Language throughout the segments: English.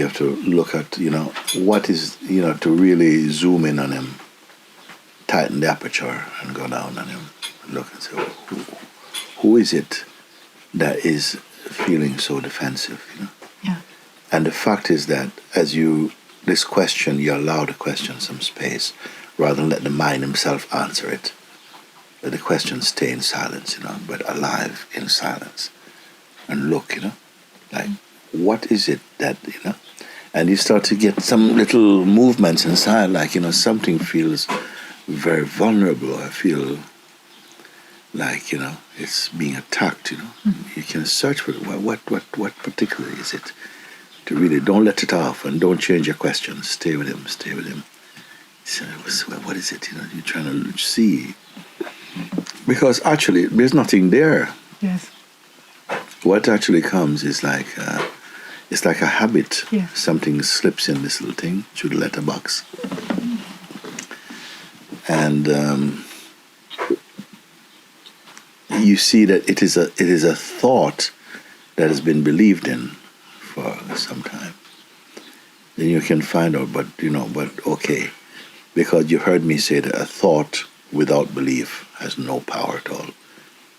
have to look at, what is, to really zoom in on him, tighten the aperture and go down on him, look and say, who is it that is feeling so defensive, Yeah. And the fact is that this question, you allow the question some space rather than let the mind himself answer it. Let the question stay in silence, but alive in silence. And look, like, what is it that, and you start to get some little movements inside, like, something feels very vulnerable. I feel like, it's being attacked, You can search for it. What particularly is it? To really, don't let it off and don't change your questions. Stay with him, stay with him. So, what is it, You're trying to see. Because actually, there's nothing there. Yes. What actually comes is like, it's like a habit. Yeah. Something slips in this little thing through the letterbox. And you see that it is a thought that has been believed in for some time. Then you can find out, but okay, because you heard me say that a thought without belief has no power at all.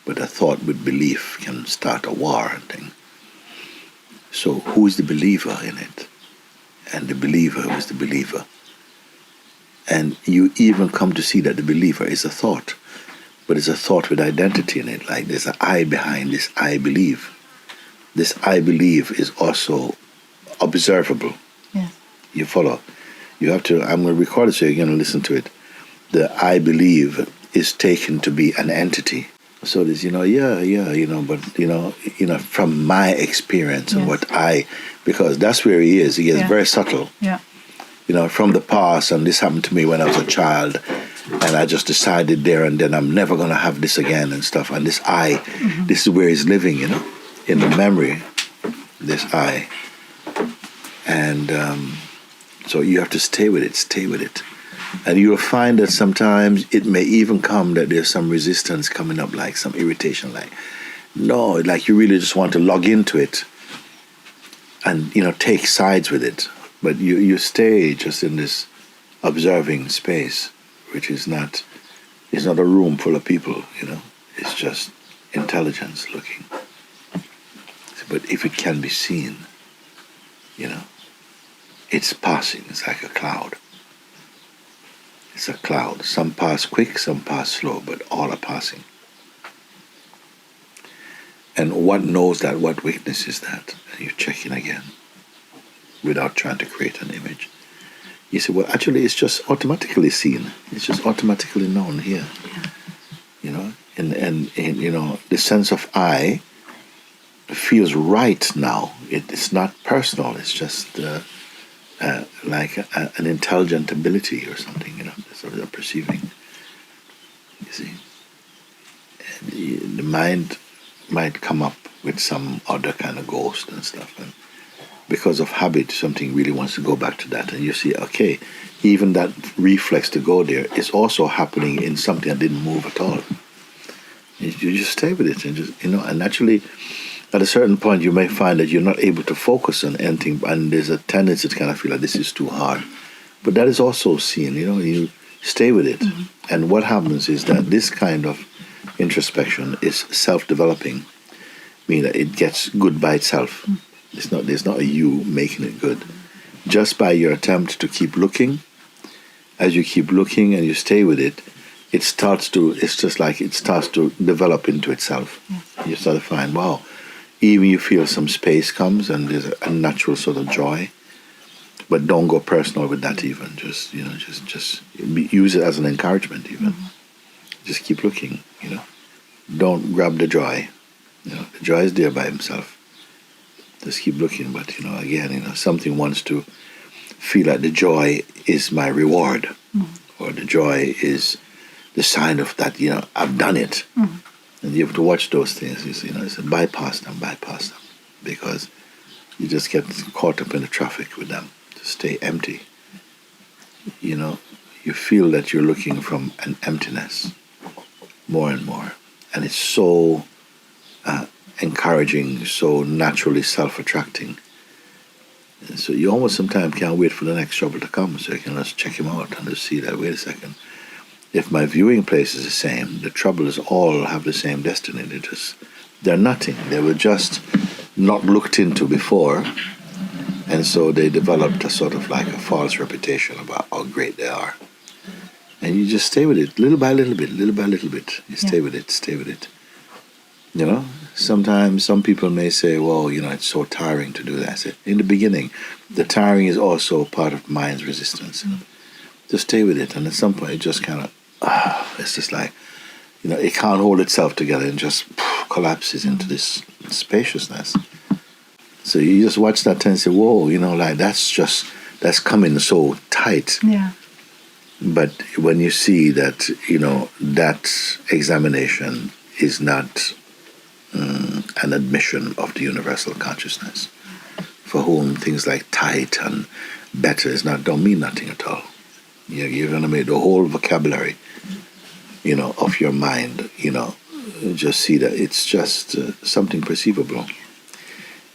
But a thought with belief can start a war and thing. So who is the believer in it? And the believer is the believer. And you even come to see that the believer is a thought. But it's a thought with identity in it. Like there's an I behind this I believe. This I believe is also observable. Yes. You follow? You have to, I'm going to record it so you're going to listen to it. The I believe is taken to be an entity. So there's, but, from my experience and what because that's where he is. He is very subtle. Yeah. From the past, and this happened to me when I was a child, and I just decided there and then I'm never going to have this again and stuff. And this this is where he's living, in the memory, this I. And so you have to stay with it. And you'll find that sometimes it may even come that there's some resistance coming up, like some irritation, like, no, like you really just want to log into it and, take sides with it. But you stay just in this observing space, which is not a room full of people, It's just intelligence looking. But if it can be seen, it's passing. It's like a cloud. It's a cloud. Some pass quick, some pass slow, but all are passing. And what knows that? What witness is that? And you check in again without trying to create an image. You say, well, actually, it's just automatically seen. It's just automatically known here. Yeah. And the sense of I feels right now. It's not personal. It's just like an intelligent ability or something, sort of perceiving. You see, and the mind might come up with some other kind of ghost and stuff, and because of habit, something really wants to go back to that, and you see, okay, even that reflex to go there is also happening in something that didn't move at all. You just stay with it, and just and naturally, at a certain point, you may find that you're not able to focus on anything, and there's a tendency to kind of feel like this is too hard. But that is also seen, you stay with it. Mm-hmm. And what happens is that this kind of introspection is self-developing, meaning that it gets good by itself. Mm-hmm. There's not a you making it good. Just by your attempt to keep looking, as you keep looking and you stay with it, it starts to develop into itself. Mm-hmm. You start to find, wow, even you feel some space comes and there's a natural sort of joy, but don't go personal with that even. Just use it as an encouragement even. Mm-hmm. Just keep looking, Don't grab the joy. The joy is there by himself. Just keep looking, but again, something wants to feel like the joy is my reward, mm-hmm. or the joy is the sign of that, I've done it. Mm-hmm. And you have to watch those things. It's bypass them, because you just get caught up in the traffic with them. Just stay empty. You feel that you're looking from an emptiness more and more, and it's so encouraging, so naturally self-attracting. And so you almost sometimes can't wait for the next trouble to come, so you can just check him out and just see that, wait a second, if my viewing place is the same, the troubles all have the same destiny. They're nothing. They were just not looked into before, and so they developed a sort of like a false reputation about how great they are. And you just stay with it, little by little bit, little by little bit. You stay with it, stay with it. You know, sometimes some people may say, well, you know, it's so tiring to do that. I say, in the beginning, the tiring is also part of mind's resistance. Just stay with it, and at some point it just kind of, it's just like, you know, it can't hold itself together and just collapses into this spaciousness. So you just watch that and say, whoa, you know, like that's coming so tight. Yeah. But when you see that, you know, that examination is not an admission of the universal consciousness, for whom things like tight and better don't mean nothing at all. You're going to make the whole vocabulary, you know, of your mind, you know, just see that it's just something perceivable.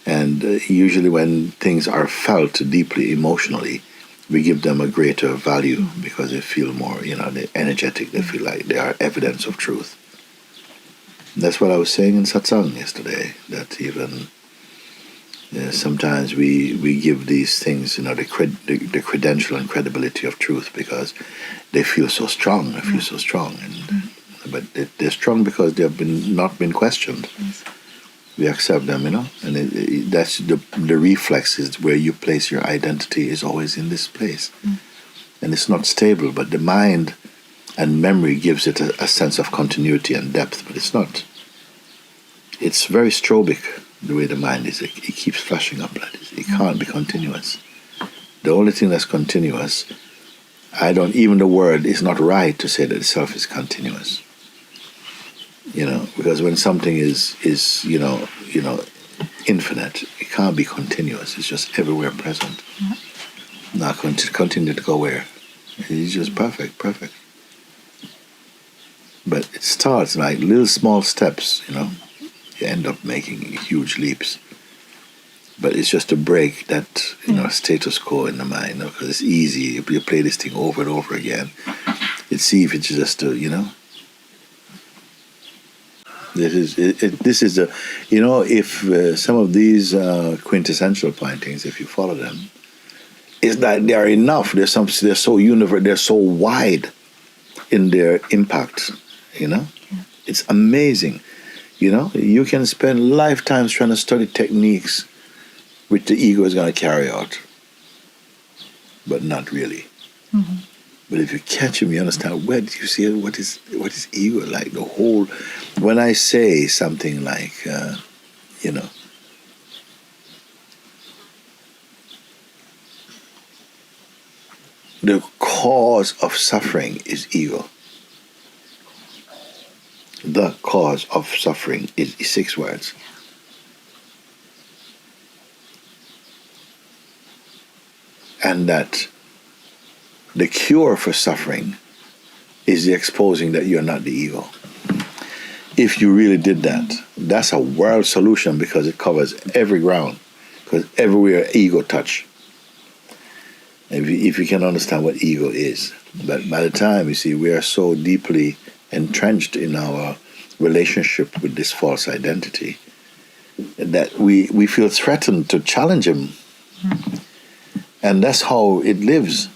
And usually when things are felt deeply emotionally, we give them a greater value because they feel more, you know, they're energetic. They feel like they are evidence of truth. That's what I was saying in satsang yesterday, that even sometimes we give these things, you know, the credential and credibility of truth because they feel so strong. They feel so strong, but they're strong because they have not been questioned. Yes. We accept them, you know, and that's the reflex is where you place your identity is always in this place, and it's not stable. But the mind and memory gives it a sense of continuity and depth, but it's not. It's very strobic the way the mind is. It keeps flashing up like this. It can't be continuous. The only thing that's continuous, even the word is not right to say that itself is continuous. You know, because when something is you know infinite, it can't be continuous. It's just everywhere present. Not going to continue to go where? It's just perfect. But it starts like little small steps, you know. You end up making huge leaps. But it's just to break that, you know, status quo in the mind, you know, because it's easy. If you play this thing over and over again, it's easy to just, you know. This is a, you know, if some of these quintessential pointings, if you follow them, it's that they are enough. They're so they're so wide in their impact. You know, it's amazing. You know, you can spend lifetimes trying to study techniques which the ego is going to carry out, but not really. Mm-hmm. But if you catch him, you understand, where do you see it? What is ego like? The whole, when I say something like, you know, the cause of suffering is ego. The cause of suffering is 6 words. And that the cure for suffering is the exposing that you're not the ego. If you really did that, that's a world solution because it covers every ground. Because everywhere ego touch. If you can understand what ego is. But by the time, you see, we are so deeply entrenched in our relationship with this false identity that we feel threatened to challenge him. And that's how it lives.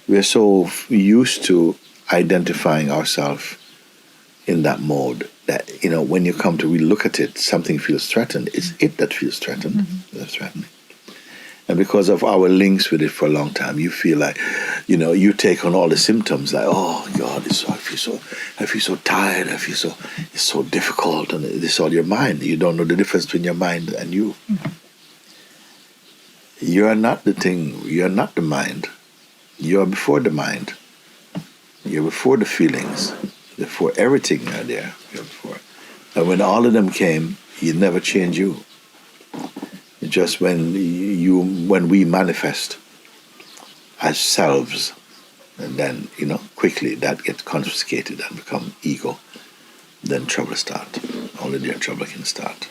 We're so used to identifying ourselves in that mode that, you know, when you come to really look at it, something feels threatened. It's it that feels threatened. That's threatening. And because of our links with it for a long time, you feel like, you know, you take on all the symptoms like, oh God, I feel so tired, it's so difficult, and it's all your mind. You don't know the difference between your mind and you. You are not the thing, you are not the mind. You are before the mind. You're before the feelings, before everything are there. You're before. And when all of them came, you never change you. Just when we manifest as selves, and then, you know, quickly that gets confiscated and become ego, then trouble start. Only there trouble can start.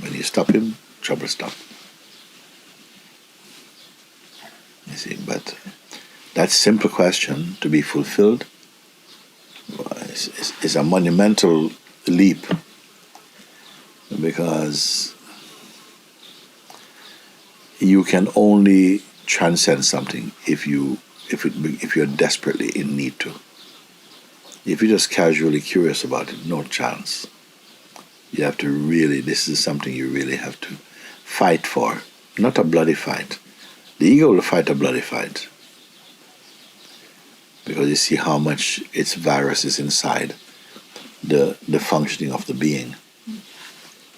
When you stop him, trouble stop. see, but that simple question to be fulfilled is a monumental leap, because you can only transcend something if you're desperately in need to. If you're just casually curious about it, no chance. You have to really, this is something you really have to fight for, not a bloody fight. The ego will fight a bloody fight because you see how much its virus is inside the functioning of the being.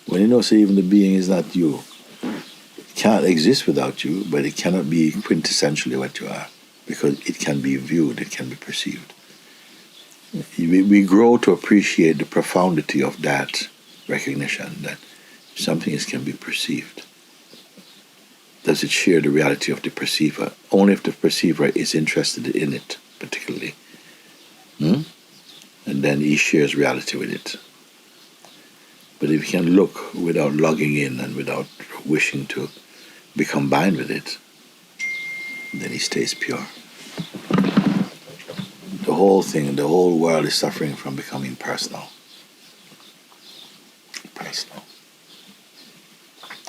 When you know, so even the being is not you, it can't exist without you, but it cannot be quintessentially what you are, because it can be viewed, it can be perceived. We grow to appreciate the profundity of that recognition, that something can be perceived. Does it share the reality of the perceiver? Only if the perceiver is interested in it, particularly. And then he shares reality with it. But if he can look without logging in and without wishing to be combined with it, then he stays pure. The whole thing, the whole world is suffering from becoming personal. Personal.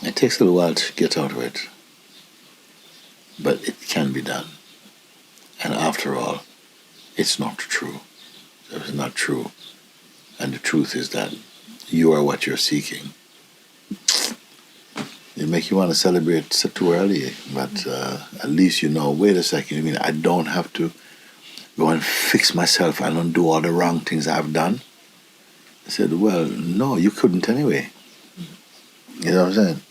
It takes a little while to get out of it, but it can be done. And after all, it's not true. It's not true. And the truth is that you are what you're seeking. It makes you want to celebrate too early, but at least you know, wait a second, you mean I don't have to go and fix myself and undo all the wrong things I've done? I said, well, no, you couldn't anyway. You know what I'm saying?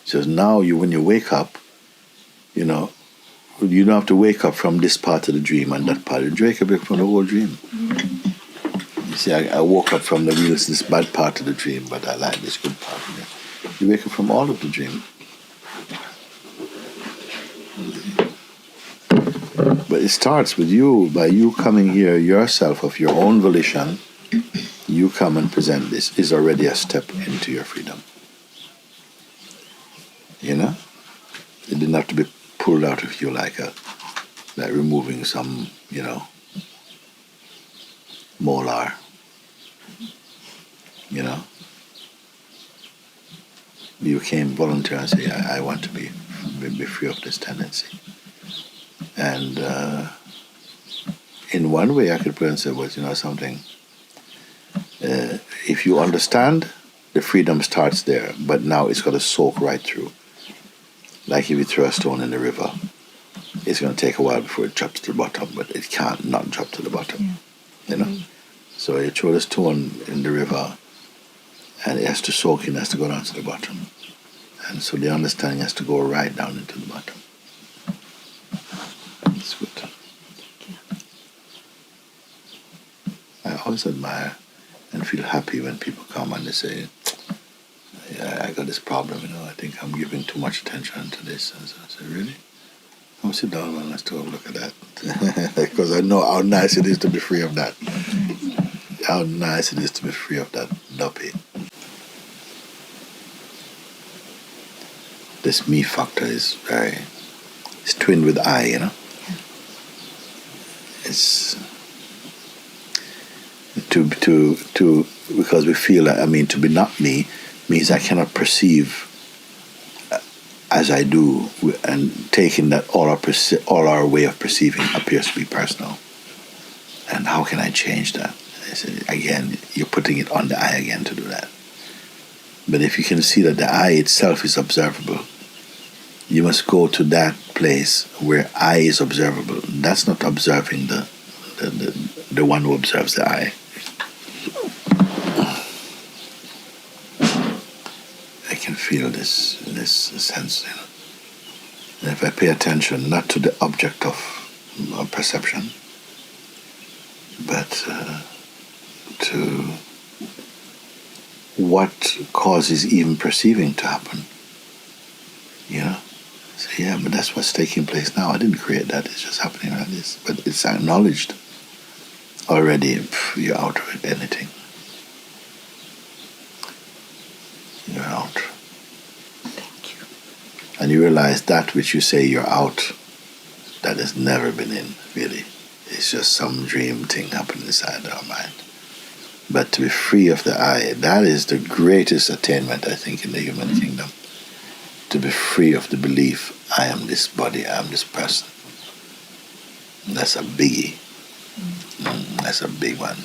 So now when you wake up, you know, you don't have to wake up from this part of the dream and that part of the dream. You wake up from the whole dream. You see, I woke up from this bad part of the dream, but I like this good part of it. You wake up from all of the dream. But it starts with you, by you coming here yourself of your own volition. You come and present this is already a step into your freedom. You know? It didn't have to be pulled out of you like removing some, molar. You know? You came voluntarily and say, I want to be free of this tendency. And in one way I could put and say, well, something. If you understand, the freedom starts there, but now it's got to soak right through. Like if you throw a stone in the river, it's going to take a while before it drops to the bottom, but it can't not drop to the bottom. Yeah. So you throw the stone in the river, and it has to soak in, it has to go down to the bottom. And so the understanding has to go right down into the bottom. It's good. I always admire and feel happy when people come and they say, yeah, I got this problem, I think I'm giving too much attention to this. And so I say, really? Come sit down and let's take a look at that. Because I know how nice it is to be free of that. How nice it is to be free of that duppy. This me factor is it's twinned with I, It's to because we feel that, to be not me means I cannot perceive as I do, and taking that all our way of perceiving appears to be personal. And how can I change that? I said, again, you're putting it on the I again to do that. But if you can see that the I itself is observable, you must go to that place where I is observable. That's not observing the one who observes the I. I can feel this sense, And if I pay attention not to the object of perception, but to what causes even perceiving to happen, So, yeah, but that's what's taking place now. I didn't create that. It's just happening like this. But it's acknowledged already. You're out of it. Anything. You're out. Thank you. And you realize that which you say you're out that has never been in, really. It's just some dream thing happening inside our mind. But to be free of the I, that is the greatest attainment, I think, in the human kingdom. To be free of the belief, I am this body, I am this person. That's a biggie. That's a big one.